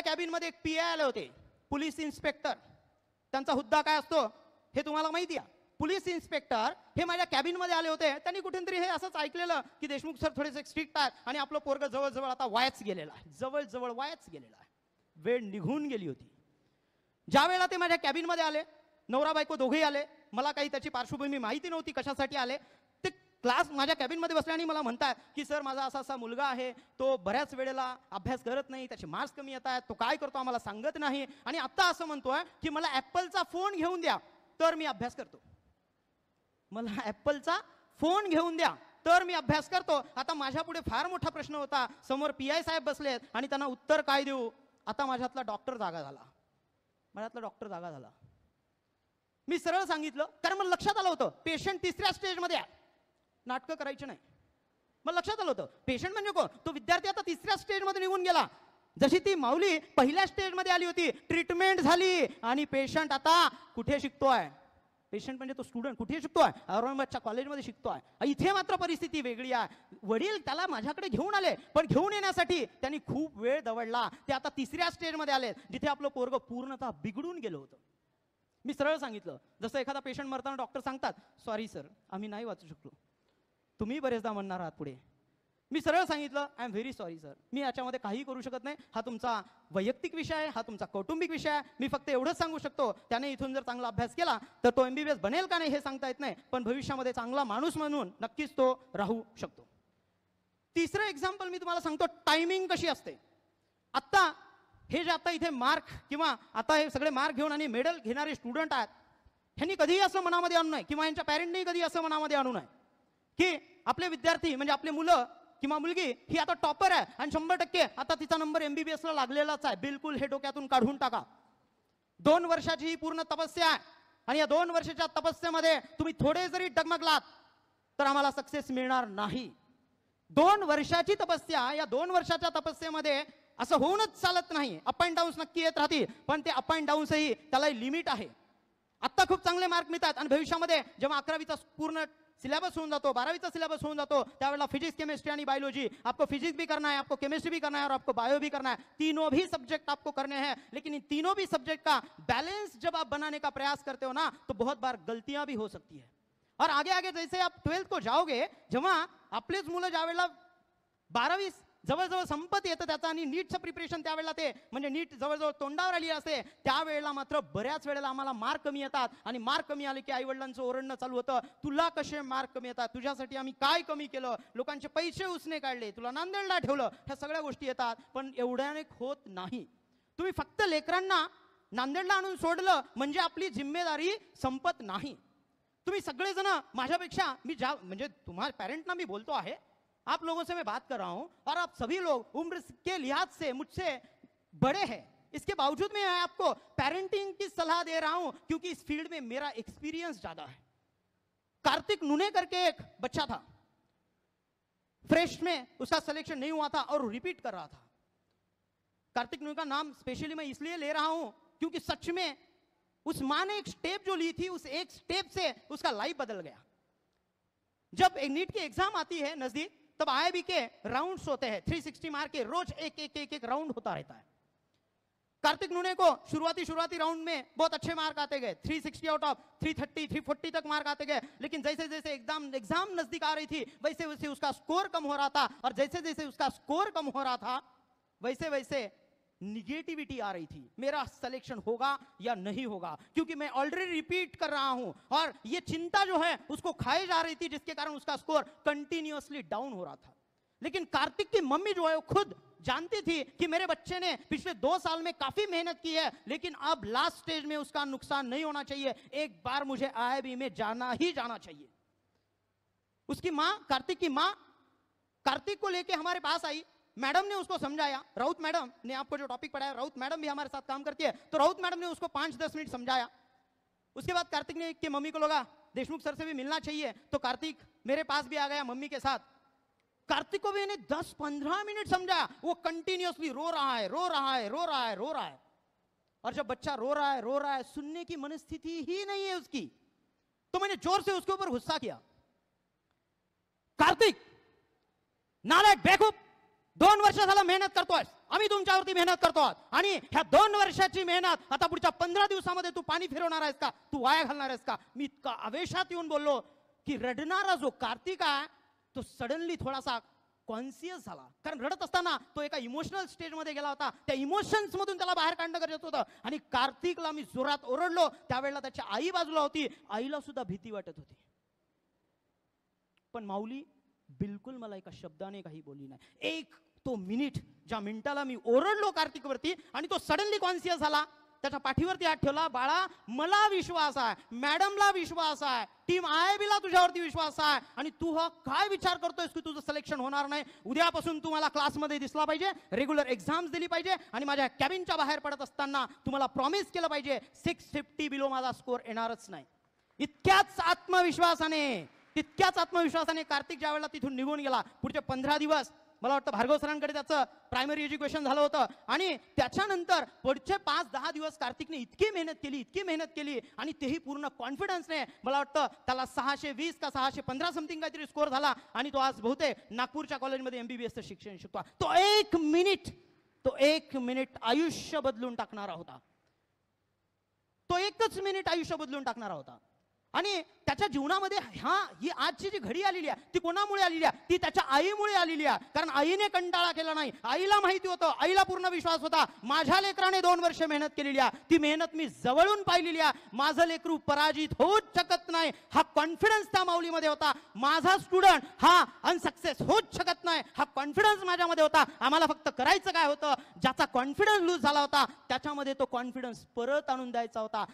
Cabin मध्ये एक PI आले होते, पोलीस इन्स्पेक्टर. त्यांचा हुद्दा काय असतो हे तुम्हाला माहिती आहे. पोलीस इन्स्पेक्टर हे माझ्या कॅबिन मध्ये आले होते. त्यांनी कुठेतरी हे असंच ऐकलेलं की देशमुख सर थोडेसे स्ट्रिक्ट आहेत आणि आपलं पोरग जवळजवळ आता वायाच गेलेला आहे, जवळजवळ वायाच गेलेला आहे. वेळ निघून गेली होती. ज्या वेळेला ते माझ्या कॅबिन मध्ये आले, नवरा बायको दोघेही आले, मला काही त्याची पार्श्वभूमी माहिती नव्हती कशासाठी आले. ते क्लास माझ्या कॅबिन मध्ये बसले आणि मला म्हणतात की सर माझा असा असा मुलगा आहे, तो बऱ्याच वेळेला अभ्यास करत नाही, त्याचे मार्क्स कमी येत आहेत, तो काय करतो आम्हाला सांगत नाही आणि आता असं म्हणतोय की मला ॲपलचा फोन घेऊन द्या तर मी अभ्यास करतो. मला ॲपलचा फोन घेऊन द्या तर मी अभ्यास करतो. आता माझ्या पुढे फार मोठा प्रश्न होता. समोर पीआय साहेब बसलेत आणि त्यांना उत्तर काय देऊ. आता माझ्यातला डॉक्टर जागा झाला, माझ्यातला डॉक्टर जागा झाला. मी सरळ सांगितलं, कारण मला लक्षात आलं होतं पेशंट तिसऱ्या स्टेजमध्ये आहे, नाटकं करायची नाही. मला लक्षात आलं होतं पेशंट म्हणजे कोण, तो विद्यार्थी आता तिसऱ्या स्टेजमध्ये निघून गेला. जशी ती माऊली पहिल्या स्टेजमध्ये आली होती, ट्रीटमेंट झाली आणि पेशंट आता कुठे शिकतोय. पेशंट म्हणजे तो स्टुडंट कुठे शिकतोय, औरंगाबादच्या कॉलेजमध्ये शिकतोय. इथे मात्र परिस्थिती वेगळी आहे. वडील त्याला माझ्याकडे घेऊन आले, पण घेऊन येण्यासाठी त्यांनी खूप वेळ दवडला. ते आता तिसऱ्या स्टेजमध्ये आले जिथे आपलं पोरग पूर्णतः बिघडून गेलं होतं. मी सरळ सांगितलं, जसं एखादा पेशंट मरताना डॉक्टर सांगतात सॉरी सर आम्ही नाही वाचू शकलो, तुम्ही बरेचदा म्हणणार आहात पुढे. मी सरळ सांगितलं I am very sorry sir, मी याच्यामध्ये काही करू शकत नाही. हा तुमचा वैयक्तिक विषय आहे, हा तुमचा कौटुंबिक विषय आहे. मी फक्त एवढंच सांगू शकतो, त्याने इथून जर चांगला अभ्यास केला तर तो MBBS बनेल का नाही हे सांगता येत नाही, पण भविष्यामध्ये चांगला माणूस म्हणून नक्कीच तो राहू शकतो. तिसरं एक्झाम्पल मी तुम्हाला सांगतो, टायमिंग कशी असते. आत्ता हे जे आता इथे मार्क किंवा आता हे सगळे मार्क घेऊन आणि मेडल घेणारे स्टुडंट आहेत, ह्यांनी कधीही असं मनामध्ये आणू नये किंवा यांच्या पॅरेंटनी कधी असं मनामध्ये आणू नये की आपले विद्यार्थी म्हणजे आपले मुलं किंवा मुलगी ही आता टॉपर आहे आणि 100% आता तिचा नंबर MBBS ला लागलेलाच आहे. बिलकुल हे डोक्यातून काढून टाका. 2 वर्षाची ही पूर्ण तपस्या आहे आणि या 2 वर्षाच्या तपस्येमध्ये तुम्ही थोडे जरी डगमगलात तर आम्हाला सक्सेस मिळणार नाही. 2 वर्षाची तपस्या, या 2 वर्षाच्या तपस्येमध्ये असं होऊनच चालत नाही. अप अँड डाऊन्स नक्की येत राहतील, पण ते अप अँड डाऊन्सही त्याला लिमिट आहे. आता खूप चांगले मार्क मिळतात आणि भविष्यामध्ये जेव्हा 11वीचा पूर्ण सिलेबस होऊन जातो, 12वीचा सिलेबस होऊन जातो, त्यावेळेला फिजिक्स केमिस्ट्री आणि बायोलॉजी, आपको फिजिक्स भी करना है, आपको केमिस्ट्री भी करना है और आपको बायो भी करना है. तीनों भी सब्जेक्ट आपको करने हैं, लेकिन इन तीनों भी सब्जेक्ट का बैलेंस जब आप बनाने का प्रयास करते हो ना तो बहुत बार गलतियां भी हो सकती है. और आगे आगे जैसे आप 12th को जाओगे, जेव्हा आपलेच मुलं ज्या वेळेला 12वी जवळजवळ संपत येतं त्याचं आणि नीटचं प्रिपरेशन त्यावेळेला ते म्हणजे नीट जवळजवळ तोंडावर आली असते, त्यावेळेला मात्र बऱ्याच वेळेला आम्हाला मार्क कमी येतात आणि मार्क कमी आले की आईवडिलांचं ओरडणं चालू होतं, तुला कसे मार्क कमी येतात, तुझ्यासाठी आम्ही काय कमी केलं, लोकांचे पैसे उसने काढले, तुला नांदेडला ठेवलं, ह्या सगळ्या गोष्टी येतात. पण एवढ्याने होत नाही. तुम्ही फक्त लेकरांना नांदेडला आणून सोडलं म्हणजे आपली जिम्मेदारी संपत नाही. तुम्ही सगळेजण माझ्यापेक्षा मी ज्या म्हणजे तुम्हाला पेरेंटना मी बोलतो आहे, आप लोगों से मैं बात कर रहा हूं और आप सभी लोग उम्र के लिहाज से मुझसे बड़े हैं. इसके बावजूद मैं आपको पेरेंटिंग की सलाह दे रहा हूं क्योंकि इस फील्ड में मेरा एक्सपीरियंस ज्यादा है. कार्तिक नुने करके एक बच्चा था, फ्रेश में उसका सिलेक्शन नहीं हुआ था और रिपीट कर रहा था. कार्तिक नुने का नाम स्पेशली मैं इसलिए ले रहा हूं क्योंकि सच में उस मां ने एक स्टेप जो ली थी, उस एक स्टेप से उसका लाइफ बदल गया. जब एक नीट की एग्जाम आती है नजदीक, तब IIB के राउंड्स होते हैं, 360 मार्क के रोज एक राउंड होता रहता है. कार्तिक नुने को शुरुआती राउंड में बहुत अच्छे मार्क आते गए, 360 आउट ऑफ 330 340 तक मार्क आते गए. लेकिन जैसे जैसे एग्जाम नजदीक आ रही थी वैसे वैसे उसका स्कोर कम हो रहा था और जैसे जैसे उसका स्कोर कम हो रहा था वैसे वैसे निगेटिविटी आ रही थी, मेरा सिलेक्शन होगा या नहीं होगा, क्योंकि मैं ऑलरेडी रिपीट कर रहा हूं. और ये चिंता जो है उसको खाई जा रही थी, जिसके कारण उसका स्कोर कंटिन्यूअसली डाउन हो रहा था. लेकिन कार्तिक की मम्मी जो है वो खुद जानती थी कि मेरे बच्चे ने पिछले 2 साल में काफी मेहनत की है, लेकिन अब लास्ट स्टेज में उसका नुकसान नहीं होना चाहिए, एक बार मुझे IIB में जाना ही जाना चाहिए. उसकी मां, कार्तिक की मां कार्तिक को लेके हमारे पास आई. मैडम ने उसको समझाया, राउत मैडम ने आपको जो टॉपिक पढ़ाया, राउत मैडम भी हमारे साथ काम करती है, तो राउत मैडम ने उसको 5-10 मिनट समझाया. उसके बाद कार्तिक ने की मम्मी को लगा देशमुख सर से भी मिलना चाहिए, तो कार्तिक मेरे पास भी आ गया मम्मी के साथ. कार्तिक को भी मैंने 10-15 मिनट समझाया. वो कंटिन्यूअसली रो रहा है, रो रहा है, रो रहा है, रो रहा है. और जब बच्चा रो रहा है, सुनने की मनस्थिति ही नहीं है उसकी, तो मैंने जोर से उसके ऊपर गुस्सा किया. कार्तिक नालायक बेवकूफ, 2 वर्ष झालं मेहनत करतोय, आम्ही तुमच्यावरती मेहनत करतो आणि ह्या 2 वर्षाची मेहनत आता पुढच्या 15 दिवसामध्ये तू पाणी फिरवणार आहेस का, तू वाया घालणार आहेस का? मी इतका आवेशात येऊन बोललो की रडणारा जो कार्तिक आहे तो सडनली थोडासा कॉन्शियस झाला, कारण रडत असताना तो एका इमोशनल स्टेजमध्ये गेला होता. त्या इमोशन्स मधून त्याला बाहेर काढणं गरजेचं होतं. आणि कार्तिकला मी जोरात ओरडलो. त्यावेळेला त्याची आई बाजूला होती, आईला सुद्धा भीती वाटत होती. पण माऊली बिलकुल मला एका शब्दाने काही बोलली नाही. एक तो मिनिट, ज्या मिनिटाला मी ओरडलो कार्तिकवरती आणि तो सडनली कॉन्शियस झाला, त्याच्या पाठीवरती हात ठेवला. बाळा मला विश्वास आहे, मॅडमला विश्वास आहे, टीम IIB ला तुझ्यावरती विश्वास आहे आणि तू हा काय विचार करतोयस की तुझं सिलेक्शन होणार नाही. उद्यापासून तू मला क्लासमध्ये दिसला पाहिजे, रेग्युलर एक्झाम्स दिली पाहिजे आणि माझ्या कॅबिनच्या बाहेर पडत असताना तुम्हाला प्रॉमिस केलं पाहिजे 650 बिलो माझा स्कोर येणारच नाही. तितक्याच आत्मविश्वासाने कार्तिक ज्या वेळेला तिथून निघून गेला, पुढचे 15 दिवस मला वाटतं भार्गव सरांकडे त्याचं प्रायमरी एज्युकेशन झालं होतं आणि त्याच्यानंतर पुढचे 5-10 दिवस कार्तिकने इतकी मेहनत केली आणि तेही पूर्ण कॉन्फिडन्सने. मला वाटतं त्याला 620 का 615 समथिंग काहीतरी स्कोर झाला आणि तो आज बहुतेक नागपूरच्या कॉलेजमध्ये MBBSचं शिक्षण शिकतो. तो एक मिनिट आयुष्य बदलून टाकणारा होता. तो एकच मिनिट आयुष्य बदलून टाकणारा होता. आणि त्याच्या जीवनामध्ये ही आजची जी घडी आलेली आहे ती कोणामुळे आलेली आहे? ती त्याच्या आईमुळे आलेली आहे. कारण आईने कंटाळा केला नाही, आईला माहिती होतं, आईला पूर्ण विश्वास होता माझ्या लेकराने 2 वर्ष मेहनत केलेली आहे, ती मेहनत मी जवळून पाहिलेली आहे, माझं लेकरू पराजित होऊच शकत नाही हा कॉन्फिडन्स त्या माऊलीमध्ये होता. माझा स्टुडंट हा अनसक्सेस होऊच शकत नाही हा कॉन्फिडन्स माझ्यामध्ये होता. आम्हाला फक्त करायचं काय होतं, ज्याचा कॉन्फिडन्स लूज झाला होता त्याच्यामध्ये तो कॉन्फिडन्स परत आणून द्यायचा होता.